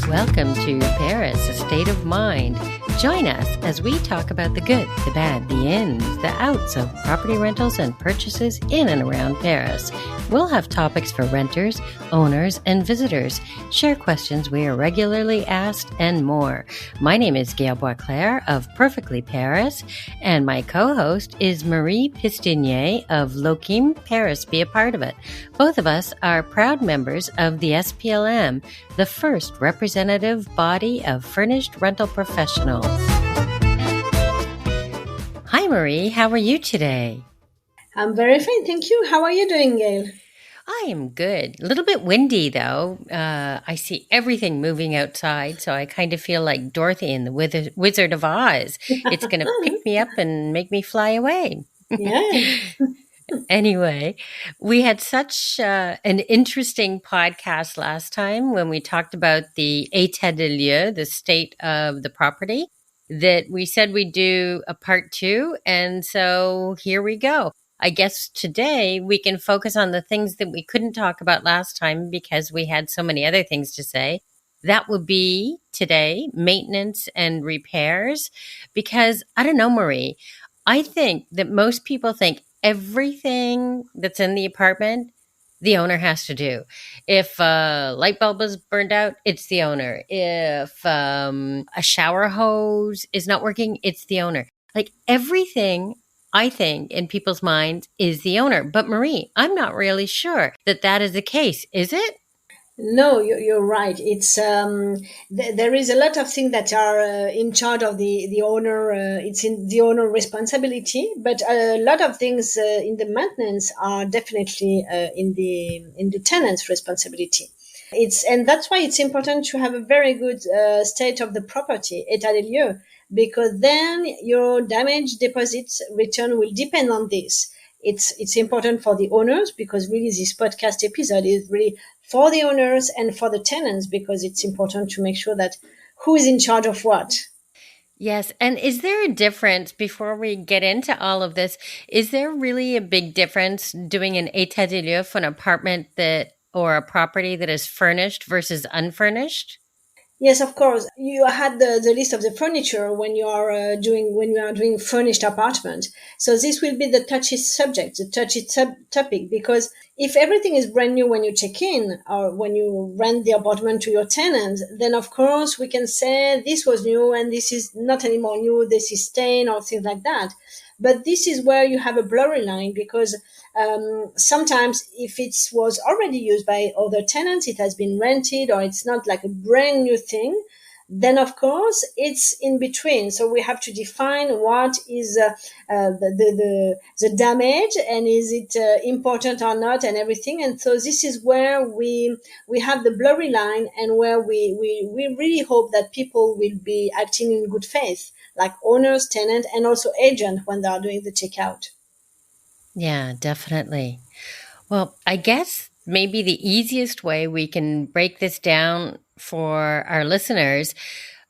Welcome to Paris, a State of Mind. Join us as we talk about the good, the bad, the ins, the outs of property rentals and purchases in and around Paris. We'll have topics for renters, owners, and visitors, share questions we are regularly asked, and more. My name is Gail Boisclair of Perfectly Paris, and my co-host is Marie Pistinier of Lokim Paris. Be a part of it. Both of us are proud members of the SPLM, the first representative body of furnished rental professionals. Hi, Marie. How are you today? I'm very fine, thank you. How are you doing, Gail? I am good. A little bit windy, though. I see everything moving outside, so I kind of feel like Dorothy in the Wizard of Oz. It's going to pick me up and make me fly away. Yeah. Anyway, we had such an interesting podcast last time when we talked about the Etat des lieux, the state of the property, that we said we'd do a part 2. And so here we go. I guess today we can focus on the things that we couldn't talk about last time because we had so many other things to say. That would be today maintenance and repairs, because I don't know, Marie, I think that most people think everything that's in the apartment, the owner has to do. If a light bulb is burned out, it's the owner. If a shower hose is not working, it's the owner. Like everything, I think, in people's minds is the owner. But Marie, I'm not really sure that that is the case. Is it? No, you're right. It's there is a lot of things that are in charge of the owner. It's in the owner responsibility, but a lot of things in the maintenance are definitely in the tenant's responsibility. And that's why it's important to have a very good state of the property, état des lieux, because then your damage deposit return will depend on this. It's important for the owners because really this podcast episode is really for the owners and for the tenants because it's important to make sure that who is in charge of what. Yes. And is there a difference before we get into all of this? Is there really a big difference doing an état des lieux for an apartment that or a property that is furnished versus unfurnished? Yes, of course. You had the list of the furniture when you are doing furnished apartment. So this will be the touchy subject, the touchy topic, because if everything is brand new when you check in or when you rent the apartment to your tenant, then of course we can say this was new and this is not anymore new, this is stain or things like that. But this is where you have a blurry line because sometimes if it was already used by other tenants, it has been rented or it's not like a brand new thing, then of course it's in between. So we have to define what is the damage and is it important or not and everything. And so this is where we have the blurry line and where we really hope that people will be acting in good faith, like owners, tenant, and also agent when they are doing the checkout. Yeah, definitely. Well, I guess maybe the easiest way we can break this down for our listeners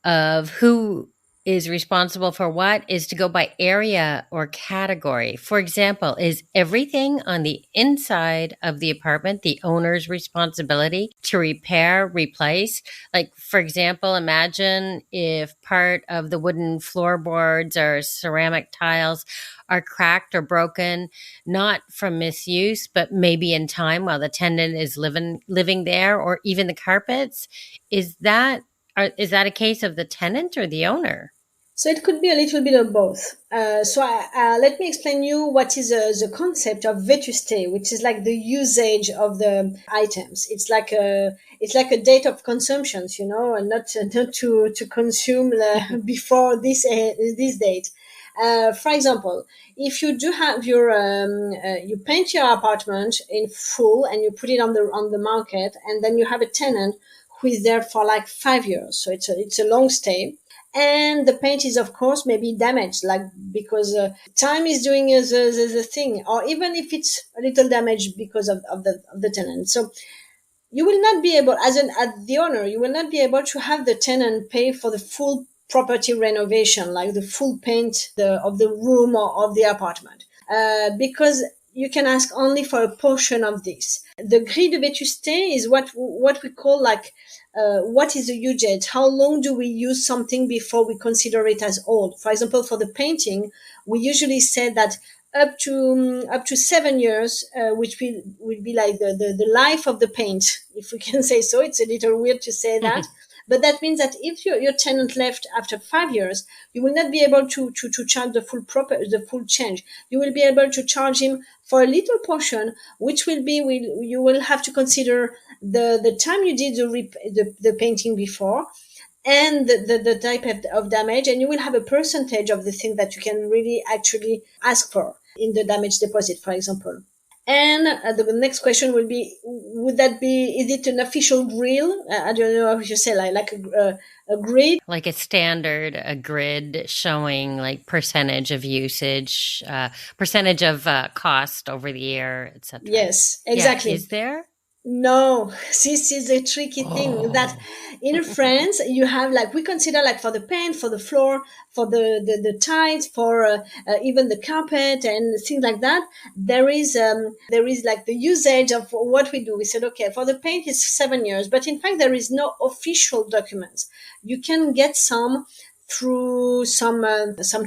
of who is responsible for what is to go by area or category. For example, is everything on the inside of the apartment the owner's responsibility to repair, replace? Like, for example, imagine if part of the wooden floorboards or ceramic tiles are cracked or broken, not from misuse, but maybe in time while the tenant is living there, or even the carpets. Is that a case of the tenant or the owner? So it could be a little bit of both. Let me explain you what is the concept of vétusté, which is like the usage of the items. It's like a date of consumptions, you know, and not to consume before this date. For example, if you do have you paint your apartment in full and you put it on the market, and then you have a tenant who is there for like 5 years, so it's a long stay. And the paint is, of course, maybe damaged, like because time is doing the thing, or even if it's a little damaged because of the tenant. So you will not be able, as the owner, you will not be able to have the tenant pay for the full property renovation, like the full paint of the room or of the apartment, because you can ask only for a portion of this. The grille de vétusté is what we call like, what is the usage? How long do we use something before we consider it as old? For example, for the painting, we usually say that up to 7 years, which will be like the life of the paint, if we can say so. It's a little weird to say that. But that means that if your tenant left after 5 years, you will not be able to charge the full change. You will be able to charge him for a little portion, which you will have to consider the time you did the painting before, and the type of damage, and you will have a percentage of the thing that you can really actually ask for in the damage deposit, for example. And the next question will be, is it an official grill? I don't know how you say, like a grid? Like a grid showing like percentage of usage, percentage of cost over the year, etc. Yes, exactly. Yeah. Is there? No, this is a tricky thing that in France you have, like, we consider, like, for the paint, for the floor, for the tiles, for even the carpet and things like that. There is like the usage of what we do. We said, okay, for the paint it's 7 years, but in fact there is no official documents. You can get some through some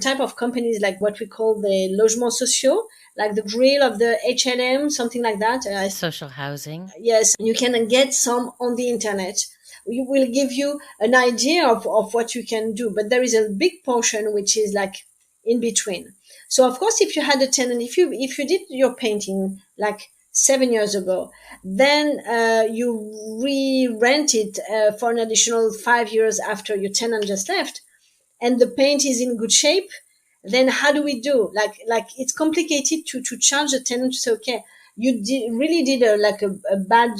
type of companies, like what we call the logements sociaux, like the grill of the HLM, something like that. Social housing. Yes, you can get some on the internet. We will give you an idea of what you can do, but there is a big portion which is like in between. So of course, if you had a tenant, if you did your painting like 7 years ago, then you re-rent it for an additional 5 years after your tenant just left, and the paint is in good shape, then how do we do? Like it's complicated to charge the tenant to say, okay, you really did a bad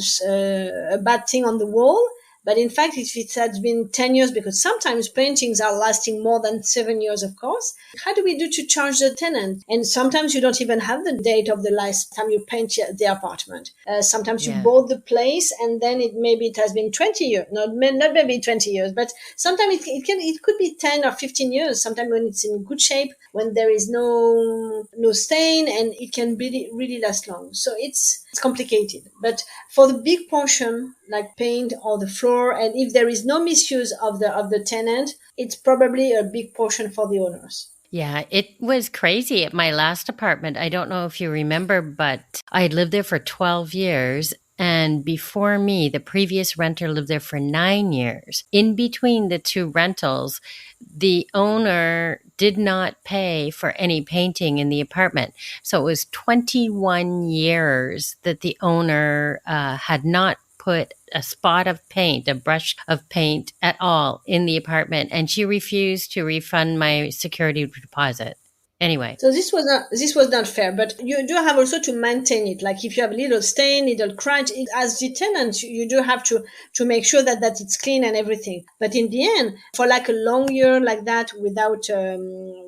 thing on the wall. But in fact, if it had been 10 years, because sometimes paintings are lasting more than 7 years, of course, how do we do to charge the tenant? And sometimes you don't even have the date of the last time you paint the apartment. Sometimes you bought the place and then it has been 20 years, not maybe 20 years, but sometimes it could be 10 or 15 years, sometimes when it's in good shape, when there is no stain, and it can really, really last long. So it's complicated. But for the big portion, like paint or the floor, and if there is no misuse of the tenant, it's probably a big portion for the owners. Yeah, it was crazy at my last apartment. I don't know if you remember, but I had lived there for 12 years. And before me, the previous renter lived there for 9 years. In between the two rentals, the owner did not pay for any painting in the apartment. So it was 21 years that the owner had not put a spot of paint, a brush of paint at all in the apartment. And she refused to refund my security deposit. Anyway. So this was not fair, but you do have also to maintain it. Like if you have a little stain, little crunch, as the tenant, you do have to make sure that it's clean and everything. But in the end, for like a long year like that, without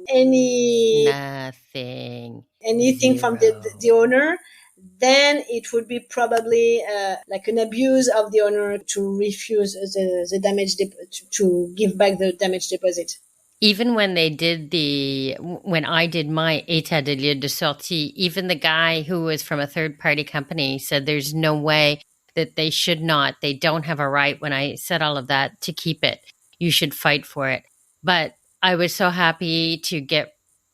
anything from the owner, then it would be probably like an abuse of the owner to refuse the damage to give back the damage deposit. Even when when I did my Etat de lieux de sortie, even the guy who was from a third party company said there's no way that they don't have a right, when I said all of that, to keep it. You should fight for it. But I was so happy to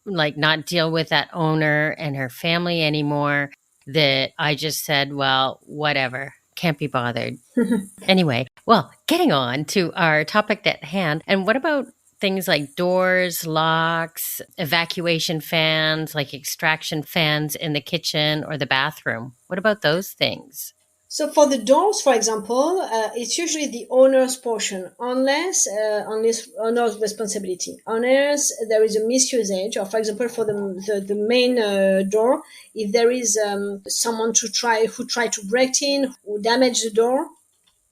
not deal with that owner and her family anymore, that I just said, well, whatever, can't be bothered. Anyway, well, getting on to our topic at hand. And what about things like doors, locks, evacuation fans, like extraction fans in the kitchen or the bathroom? What about those things? So for the doors, for example, it's usually the owner's portion, unless owner's responsibility. Unless there is a misusage, or for example, for the main door, if there is someone who tried to break in, who damaged the door,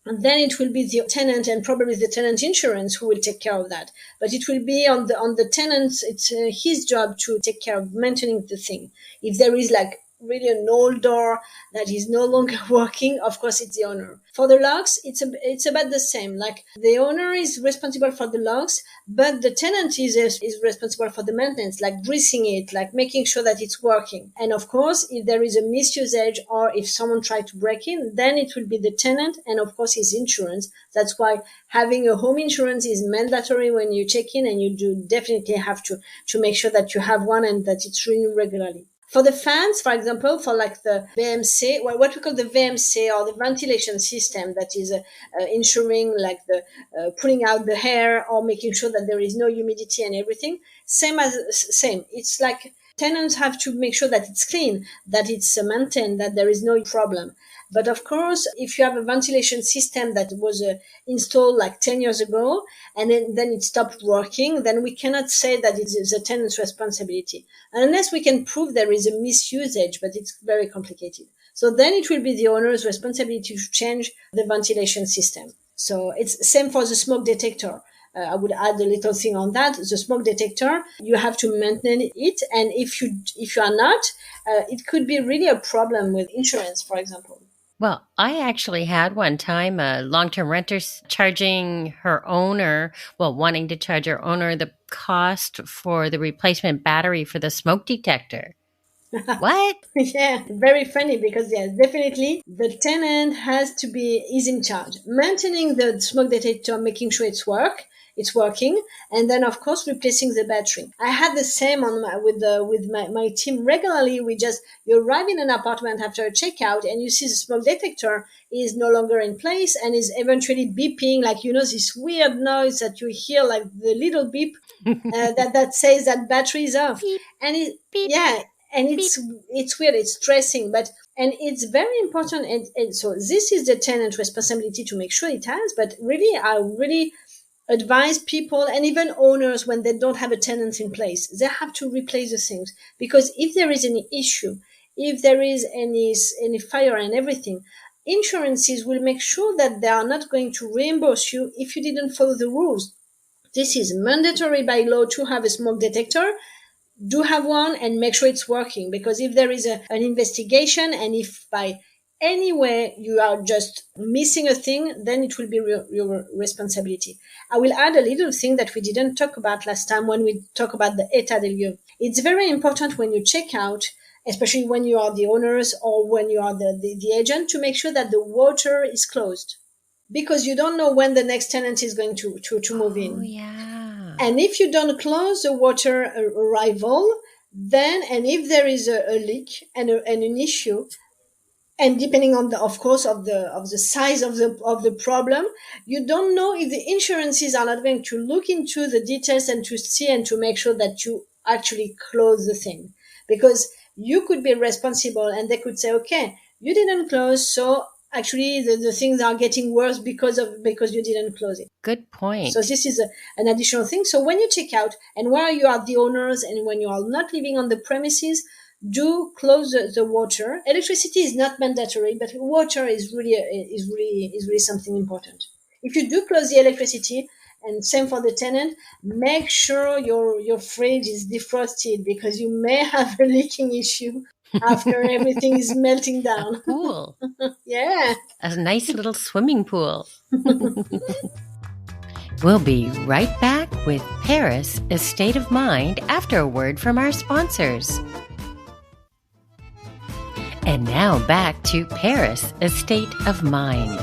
and then it will be the tenant and probably the tenant insurance who will take care of that. But it will be on the tenant. It's his job to take care of maintaining the thing. If there is like really an old door that is no longer working, of course it's the owner. For the locks, it's about the same. Like the owner is responsible for the locks, but the tenant is responsible for the maintenance, like greasing it, like making sure that it's working. And of course, if there is a misusage or if someone tried to break in, then it will be the tenant and of course his insurance. That's why having a home insurance is mandatory when you check in, and you do definitely have to make sure that you have one and that it's renewed regularly. For the fans, for example, for like the VMC, what we call the VMC or the ventilation system that is ensuring like the pulling out the air or making sure that there is no humidity and everything. Same. It's like tenants have to make sure that it's clean, that it's maintained, that there is no problem. But of course, if you have a ventilation system that was installed like 10 years ago and then it stopped working, then we cannot say that it is a tenant's responsibility. Unless we can prove there is a misusage, but it's very complicated. So then it will be the owner's responsibility to change the ventilation system. So it's same for the smoke detector. I would add a little thing on that. The smoke detector, you have to maintain it. And if you are not, it could be really a problem with insurance, for example. Well, I actually had one time a long-term renter charging her owner, wanting to charge her owner the cost for the replacement battery for the smoke detector. What? Yeah, very funny because yes, definitely the tenant is in charge. Maintaining the smoke detector, making sure it's working, and then of course replacing the battery. I had the same with my team regularly. You arrive in an apartment after a checkout and you see the smoke detector is no longer in place and is eventually beeping, like this weird noise that you hear, like the little beep that says that battery is off. Beep, And beep, and beep. it's weird, it's stressing, and it's very important. And so this is the tenant responsibility to make sure it has. But really, I really advise people and even owners, when they don't have a tenant in place, they have to replace the things, because if there is any issue, if there is any fire and everything, insurances will make sure that they are not going to reimburse you if you didn't follow the rules. This is mandatory by law to have a smoke detector. Do have one and make sure it's working, because if there is an investigation and if by any way you are just missing a thing, then it will be your responsibility. I will add a little thing that we didn't talk about last time when we talk about the Etat des lieux. It's very important when you check out, especially when you are the owners or when you are the agent, to make sure that the water is closed, because you don't know when the next tenant is going to move in. Oh, yeah. And if you don't close the water arrival, then, and if there is a leak and an issue, and depending on of course, of the size of the problem, you don't know if the insurances are not going to look into the details and to see and to make sure that you actually close the thing, because you could be responsible and they could say, okay, you didn't close, so actually the things are getting worse because you didn't close it. Good point. So this is an additional thing. So when you check out and where you are the owners and when you are not living on the premises, do close the water. Electricity is not mandatory, but water is really something important. If you do close the electricity, and same for the tenant, make sure your fridge is defrosted, because you may have a leaking issue after everything is melting down. A pool. Yeah. A nice little swimming pool. We'll be right back with Paris, A State of Mind, after a word from our sponsors. And now back to Paris, A State of Mind.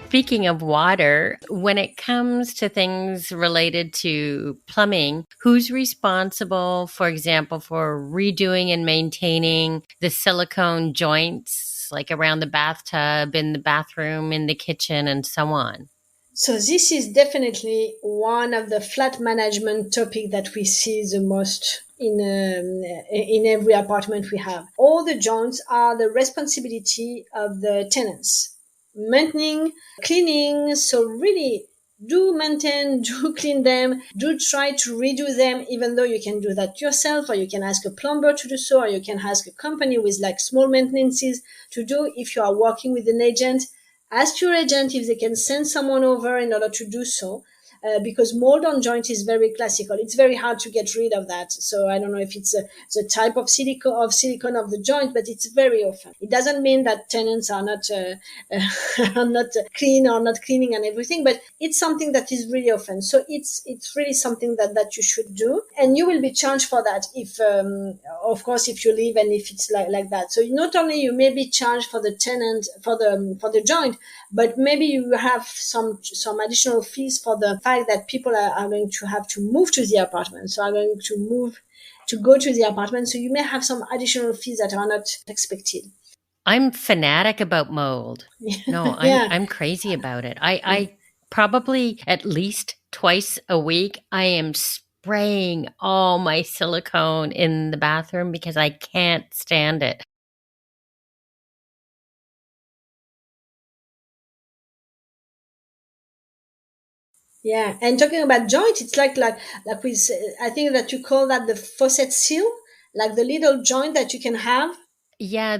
Speaking of water, when it comes to things related to plumbing, who's responsible, for example, for redoing and maintaining the silicone joints, like around the bathtub, in the bathroom, in the kitchen, and so on? So this is definitely one of the flat management topic that we see the most in every apartment we have. All the joints are the responsibility of the tenants. Maintaining, cleaning, so really do maintain, do clean them, do try to redo them, even though you can do that yourself, or you can ask a plumber to do so, or you can ask a company with like small maintenances to do. If you are working with an agent, ask your agent if they can send someone over in order to do so. because mold on joint is very classical. It's very hard to get rid of that. So I don't know if it's the type of silicone of the joint, but it's very often. It doesn't mean that tenants are not are not clean or not cleaning and everything, but it's something that is really often. So it's really something that you should do, and you will be charged for that if of course if you leave and if it's like that. So not only you may be charged for the tenant for the joint, but maybe you have some additional fees for the fact that people are going to have to move to the apartment, so are going to move to go to the apartment. So you may have some additional fees that are not expected. I'm fanatic about mold. No, I'm Yeah. I'm crazy about it. I probably at least twice a week I am spraying all my silicone in the bathroom because I can't stand it. Yeah, and talking about joint, it's like we I think that you call that the faucet seal, like the little joint that you can have. Yeah,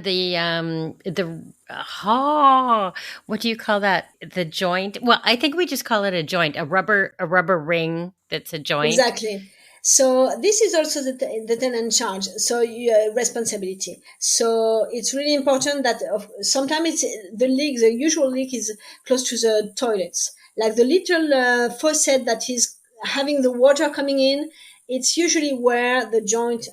oh, what do you call that? The joint? Well, I think we just call it a joint, a rubber ring that's a joint. Exactly. So this is also the tenant charge. So your responsibility. So it's really important that sometimes it's the leak. The usual leak is close to the toilets, like the little faucet that is having the water coming in. It's usually where the joint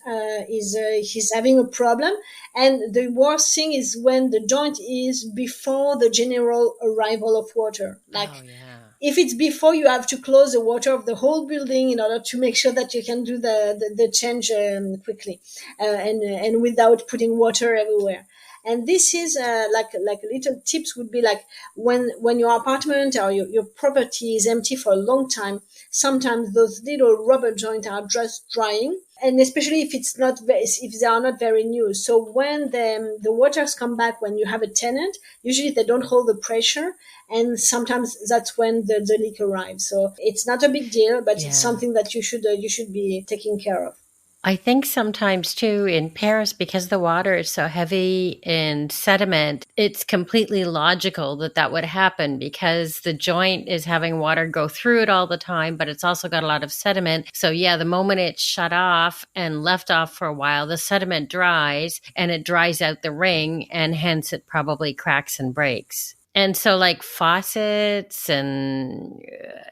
is he's having a problem. And the worst thing is when the joint is before the general arrival of water, Oh like yeah. if it's before, you have to close the water of the whole building in order to make sure that you can do the change quickly and without putting water everywhere. And this is like little tips would be like when your apartment or your property is empty for a long time, sometimes those little rubber joints are just drying, and especially if it's not if they are not very new. So when the waters come back when you have a tenant, usually they don't hold the pressure, and sometimes that's when the leak arrives. So it's not a big deal, but it's Yeah. something that you should be taking care of. I think sometimes too in Paris, because the water is so heavy in sediment, it's completely logical that that would happen because the joint is having water go through it all the time, but it's also got a lot of sediment. So, yeah, the moment it's shut off and left off for a while, the sediment dries and it dries out the ring, and hence it probably cracks and breaks. And so, like faucets and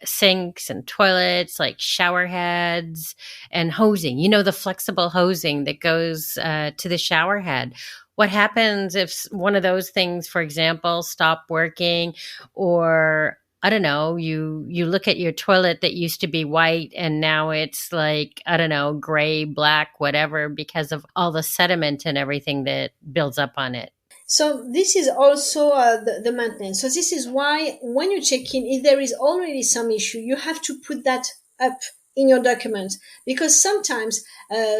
sinks and toilets, like shower heads and hosing, the flexible hosing that goes to the shower head. What happens if one of those things, for example, stop working, or I don't know, you look at your toilet that used to be white and now it's like, I don't know, gray, black, whatever, because of all the sediment and everything that builds up on it. So this is also the maintenance. So this is why when you check in, if there is already some issue, you have to put that up in your documents, because sometimes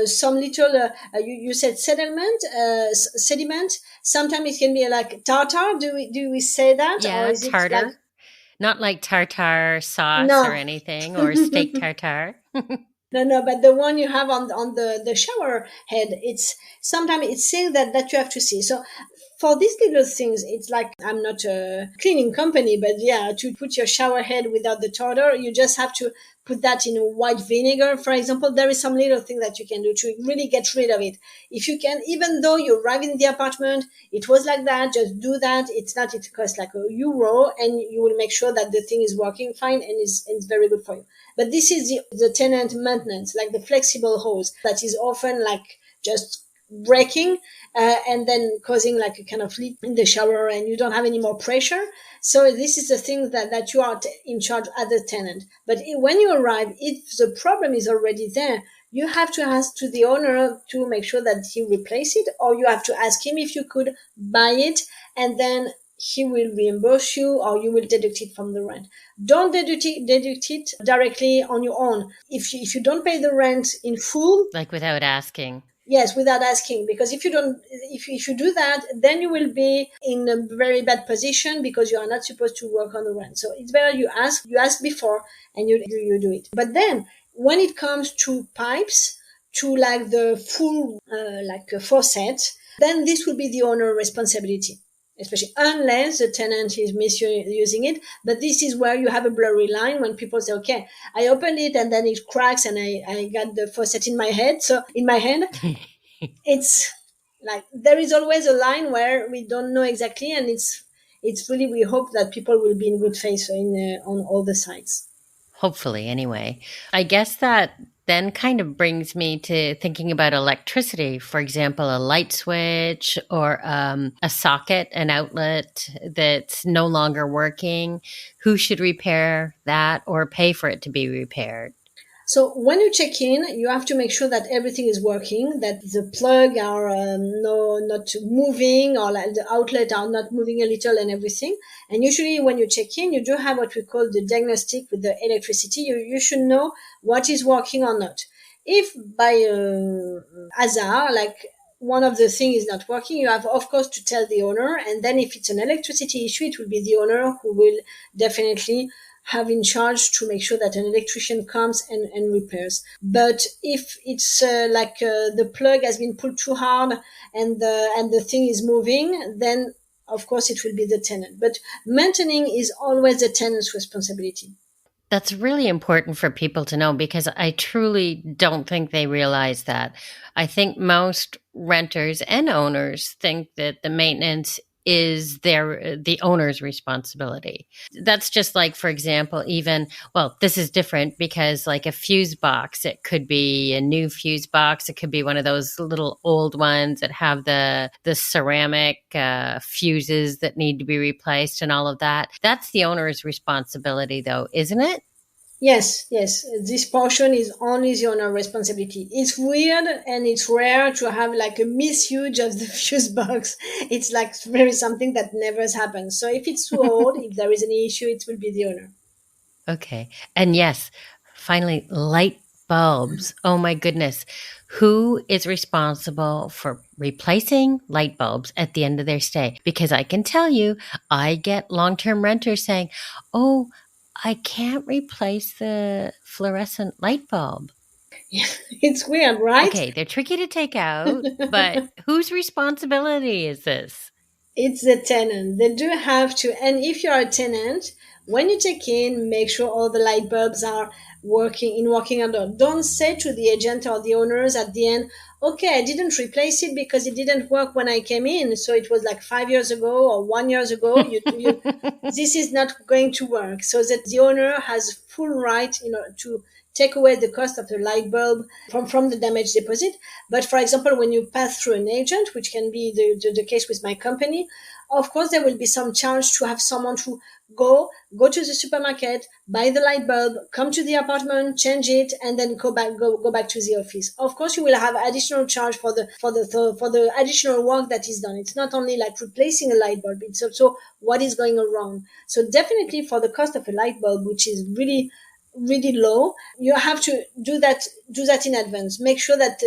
some little you said sediment. Sometimes it can be like tartar. Do we say that, or Yeah, is it like tartar. Not like tartar sauce or no? anything, or steak tartare. No, but the one you have on the shower head, it's sometimes it's saying that you have to see. So for these little things, it's like I'm not a cleaning company, but yeah, to put your shower head without the tartar, you just have to put that in white vinegar, for example. There is some little thing that you can do to really get rid of it. If you can, even though you arrive in the apartment, it was like that, just do that. It's not, it costs like €1, and you will make sure that the thing is working fine and is very good for you. But this is the tenant maintenance, like the flexible hose that is often like just breaking and then causing like a kind of leak in the shower, and you don't have any more pressure. So this is the thing that you are in charge as a tenant. But when you arrive, if the problem is already there, you have to ask to the owner to make sure that he replace it, or you have to ask him if you could buy it, and then he will reimburse you, or you will deduct it from the rent. Don't deduct it directly on your own. If you don't pay the rent in full, Like without asking. yes, without asking, because if you do that, then you will be in a very bad position because you are not supposed to work on the rent. So it's better you ask before, and you do it. But then when it comes to pipes, to like the full like a faucet, then this will be the owner responsibility. especially unless the tenant is misusing it. But this is where you have a blurry line when people say, okay, I opened it and then it cracks and I got the faucet in my head. So in my hand, it's like there is always a line where we don't know exactly. And it's really, we hope that people will be in good faith on all the sites. Hopefully, anyway. I guess that then kind of brings me to thinking about electricity. For example, a light switch or a socket, an outlet that's no longer working. Who should repair that or pay for it to be repaired? So when you check in, you have to make sure that everything is working, that the plug are no not moving, or like the outlet are not moving a little and everything. And usually when you check in, you do have what we call the diagnostic with the electricity. You should know what is working or not. If by hazard, like one of the things is not working, you have of course to tell the owner. And then if it's an electricity issue, it will be the owner who will definitely have in charge to make sure that an electrician comes and repairs. But if it's the plug has been pulled too hard and the thing is moving, then of course it will be the tenant. But maintaining is always the tenant's responsibility. That's really important for people to know because I truly don't think they realize that. I think most renters and owners think that the maintenance is the owner's responsibility. That's just like, for example, even, well, this is different because like a fuse box, it could be a new fuse box. It could be one of those little old ones that have the ceramic fuses that need to be replaced and all of that. That's the owner's responsibility though, isn't it? Yes, yes. This portion is only the owner responsibility. It's weird and it's rare to have like a misuse of the fuse box. It's like very something that never has happened. So if it's too old, if there is any issue, it will be the owner. Okay. And yes, finally, light bulbs. Oh my goodness. Who is responsible for replacing light bulbs at the end of their stay? Because I can tell you, I get long term renters saying, oh, I can't replace the fluorescent light bulb. It's weird, right? Okay, they're tricky to take out, but whose responsibility is this? It's the tenant. They do have to, and if you're a tenant, when you check in, make sure all the light bulbs are working order. Don't say to the agent or the owners at the end, okay, I didn't replace it because it didn't work when I came in. So it was like 5 years ago or 1 year ago. This is not going to work. So that the owner has full right, to take away the cost of the light bulb from the damage deposit. But for example, when you pass through an agent, which can be the case with my company, of course there will be some charge to have someone to go to the supermarket, buy the light bulb, come to the apartment, change it, and then go back to the office. Of course, you will have additional charge for the additional work that is done. It's not only like replacing a light bulb; it's also what is going wrong. So definitely for the cost of a light bulb, which is really really low, you have to do that in advance. Make sure that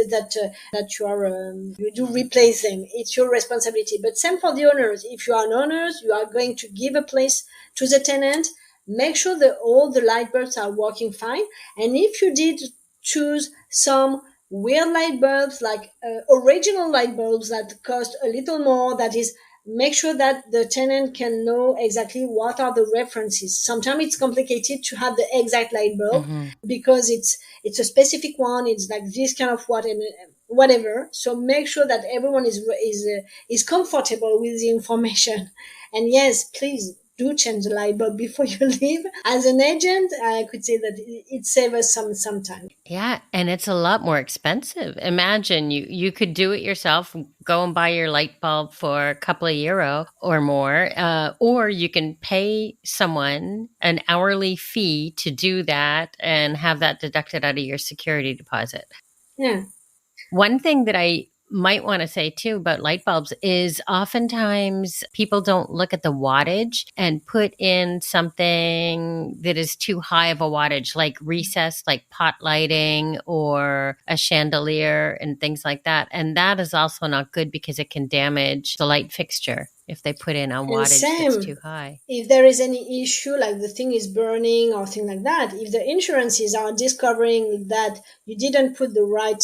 you do replace them. It's your responsibility. But same for the owners. If you are an owner, you are going to give a place to the tenant. Make sure that all the light bulbs are working fine. And if you did choose some weird light bulbs, like original light bulbs that cost a little more, that is, make sure that the tenant can know exactly what are the references. Sometimes it's complicated to have the exact light bulb Hmm. because it's a specific one. It's like this kind of what and whatever. So make sure that everyone is comfortable with the information. And yes, please do change the light bulb before you leave. As an agent, I could say that it saves us some time. Yeah, and it's a lot more expensive. Imagine you could do it yourself, go and buy your light bulb for a couple of euro or more, or you can pay someone an hourly fee to do that and have that deducted out of your security deposit. Yeah. One thing that I might want to say too about light bulbs is oftentimes people don't look at the wattage and put in something that is too high of a wattage, like recessed, like pot lighting or a chandelier and things like that. And that is also not good because it can damage the light fixture if they put in a And wattage that's same, too high. if there is any issue, like the thing is burning or thing like that, if the insurances are discovering that you didn't put the right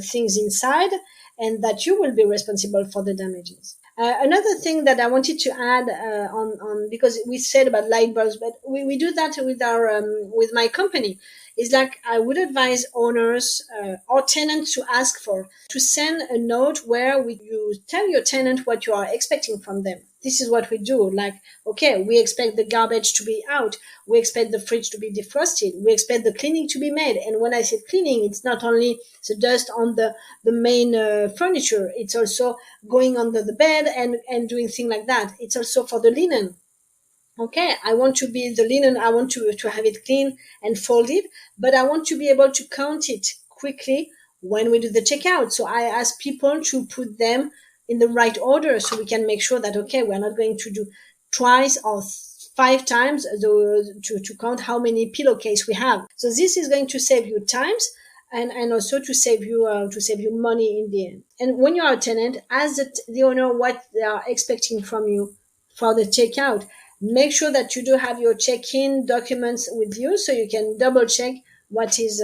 things inside, and that you will be responsible for the damages. Another thing that I wanted to add on because we said about light bulbs, but we do that with our with my company. Is like I would advise owners or tenants to ask for to send a note where you tell your tenant what you are expecting from them. This is what we do. Like, okay, we expect the garbage to be out. We expect the fridge to be defrosted. We expect the cleaning to be made. And when I say cleaning, it's not only the dust on the main furniture. It's also going under the bed and doing things like that. It's also for the linen. Okay, I want to be the linen, I want to have it clean and folded, but I want to be able to count it quickly when we do the checkout. So I ask people to put them in the right order so we can make sure that, okay, we're not going to do twice or five times to count how many pillowcase we have. So this is going to save you times and also to save you money in the end. And when you are a tenant, ask the owner what they are expecting from you for the checkout. Make sure that you do have your check-in documents with you so you can double check what is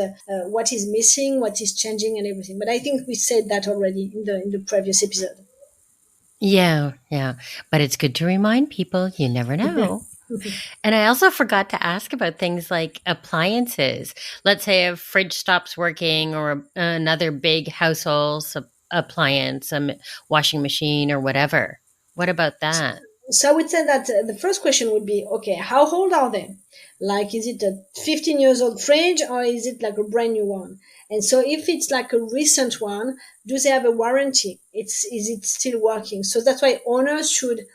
missing, what is changing, and everything. But I think we said that already in the previous episode. Yeah, yeah. But it's good to remind people you never know. And I also forgot to ask about things like appliances. Let's say a fridge stops working or another big household appliance, a washing machine or whatever. What about that? So I would say that the first question would be, okay, how old are they? Like, is it a 15 years old fridge or is it like a brand new one? And so if it's like a recent one, do they have a warranty? Is it still working? So that's why owners should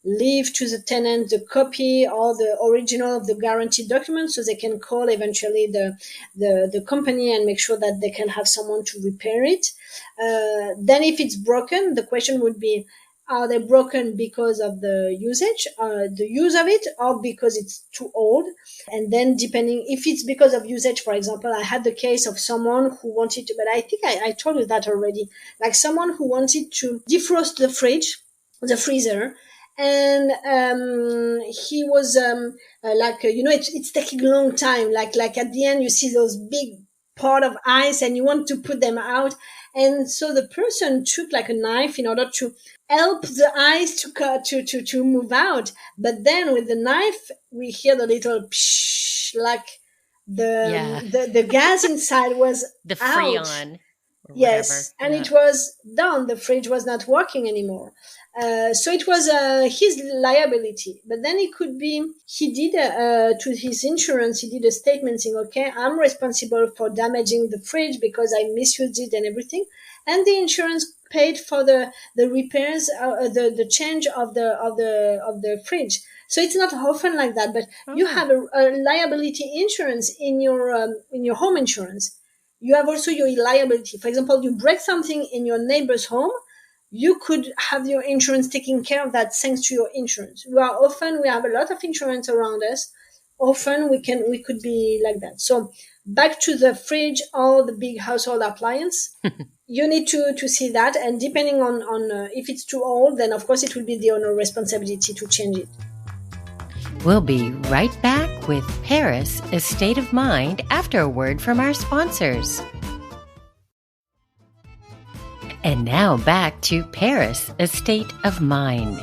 leave to the tenant the copy or the original of the guarantee document so they can call eventually the company and make sure that they can have someone to repair it. Then if it's broken, the question would be, are they broken because of the usage, the use of it, or because it's too old? And then depending, if it's because of usage, for example, I had the case of someone who wanted to, but I think I told you that already, like someone who wanted to defrost the fridge, the freezer, and he was it's taking a long time. Like at the end, you see those big pot of ice, and you want to put them out. And so the person took like a knife in order to help the ice to cut to move out. But then with the knife, we hear the little psh, like Yeah, the gas inside was the out. Freon or whatever. Yes, and Yeah. it was done. The fridge was not working anymore. So it was his liability. But then it could be he did to his insurance. He did a statement saying, "Okay, I'm responsible for damaging the fridge because I misused it and everything." And the insurance paid for the repairs, the change of the fridge. So it's not often like that, but you Oh, have a liability insurance in your home insurance. You have also your liability. For example, you break something in your neighbor's home, you could have your insurance taking care of that thanks to your insurance. We have a lot of insurance around us. Often we could be like that. So back to the fridge or the big household appliance, you need to see that. And depending on if it's too old, then of course it will be the owner responsibility to change it. we'll be right back with Paris, A State of Mind, after a word from our sponsors. And now back to Paris, A State of Mind.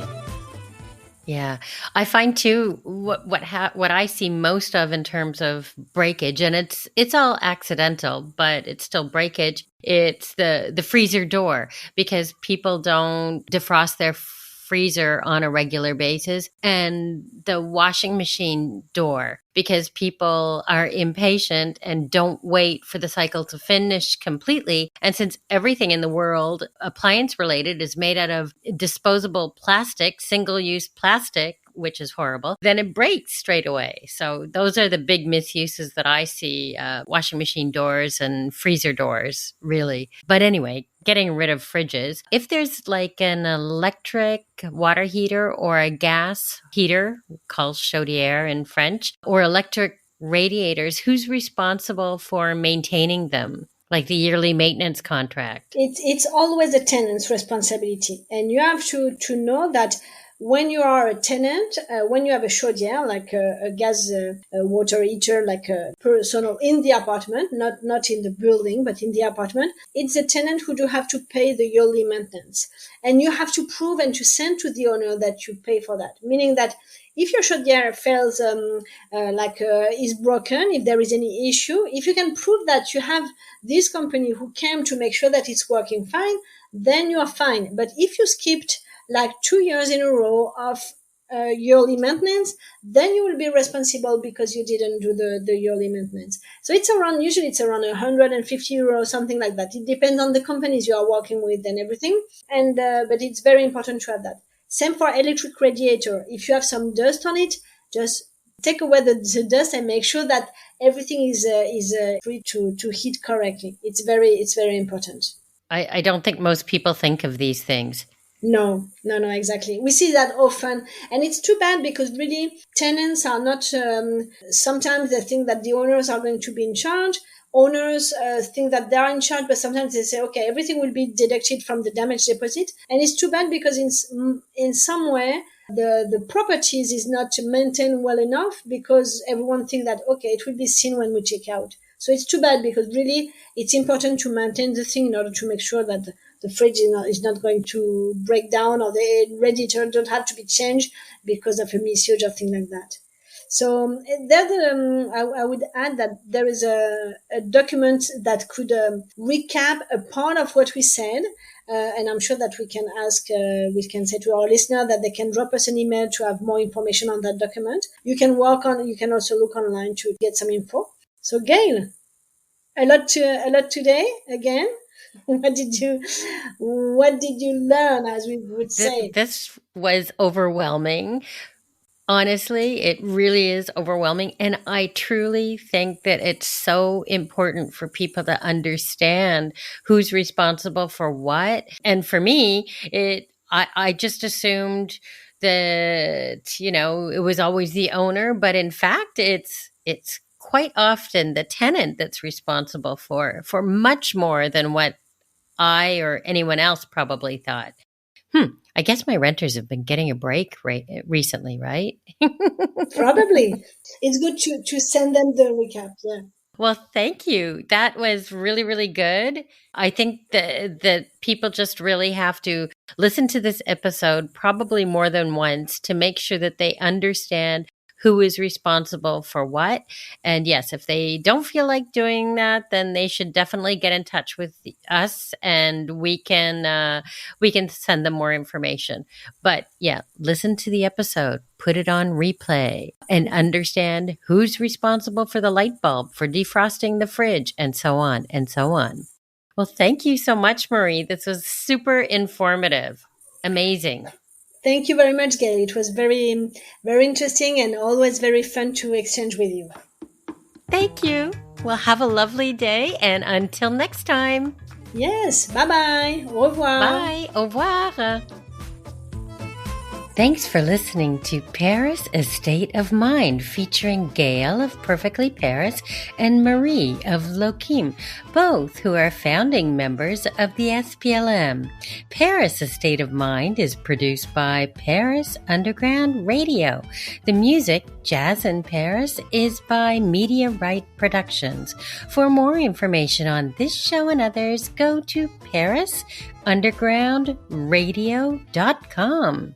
Yeah, I find too what I see most of in terms of breakage, and it's all accidental, but it's still breakage. It's the freezer door because people don't defrost their freezer on a regular basis, and the washing machine door because people are impatient and don't wait for the cycle to finish completely. And since everything in the world, appliance related, is made out of disposable plastic, single use plastic, which is horrible, then it breaks straight away. So those are the big misuses that I see, washing machine doors and freezer doors, really. But anyway, getting rid of fridges. If there's like an electric water heater or a gas heater, called chaudière in French, or electric radiators, who's responsible for maintaining them? Like the yearly maintenance contract. It's always the tenant's responsibility, and you have to know that when you are a tenant, when you have a chaudière, like a gas water heater, like a personal in the apartment, not in the building, but in the apartment, it's the tenant who do have to pay the yearly maintenance. And you have to prove and to send to the owner that you pay for that. Meaning that if your chaudière fails, is broken, if there is any issue, if you can prove that you have this company who came to make sure that it's working fine, then you are fine. But if you skipped like 2 years in a row of yearly maintenance, then you will be responsible because you didn't do the yearly maintenance. So usually it's around 150 euros, something like that. It depends on the companies you are working with and everything. And, but it's very important to have that. Same for electric radiator. If you have some dust on it, just take away the dust and make sure that everything is free to heat correctly. It's very important. I don't think most people think of these things. No, exactly. We see that often. And it's too bad because really tenants are not, sometimes they think that the owners are going to be in charge. Owners think that they are in charge, but sometimes they say, okay, everything will be deducted from the damage deposit. And it's too bad because in some way, the properties is not maintained well enough because everyone thinks that, okay, it will be seen when we check out. So it's too bad because really it's important to maintain the thing in order to make sure that the fridge is not going to break down or the radiator don't have to be changed because of a misuse or thing like that. So I would add that there is a document that could recap a part of what we said. And I'm sure that we can say to our listener that they can drop us an email to have more information on that document. You can also look online to get some info. So Gail, a lot today again. What did you learn, as we would say? This was overwhelming. Honestly, it really is overwhelming. And I truly think that it's so important for people to understand who's responsible for what. And for me, I just assumed that, it was always the owner, but in fact, it's quite often the tenant that's responsible for much more than what I or anyone else probably thought. I guess my renters have been getting a break recently, right? Probably. It's good to send them the recap. Yeah. Well, thank you. That was really, really good. I think that people just really have to listen to this episode probably more than once to make sure that they understand who is responsible for what. And yes, if they don't feel like doing that, then they should definitely get in touch with us and we can send them more information. But yeah, listen to the episode, put it on replay and understand who's responsible for the light bulb, for defrosting the fridge, and so on and so on. Well, thank you so much, Marie. This was super informative. Amazing. Thank you very much, Gail. It was very, very interesting and always very fun to exchange with you. Thank you. Well, have a lovely day and until next time. Yes. Bye-bye. Au revoir. Bye. Au revoir. Thanks for listening to Paris, A State of Mind, featuring Gail of Perfectly Paris and Marie of Loquim, both who are founding members of the SPLM. Paris, A State of Mind is produced by Paris Underground Radio. The music, Jazz in Paris, is by Media Right Productions. For more information on this show and others, go to parisundergroundradio.com.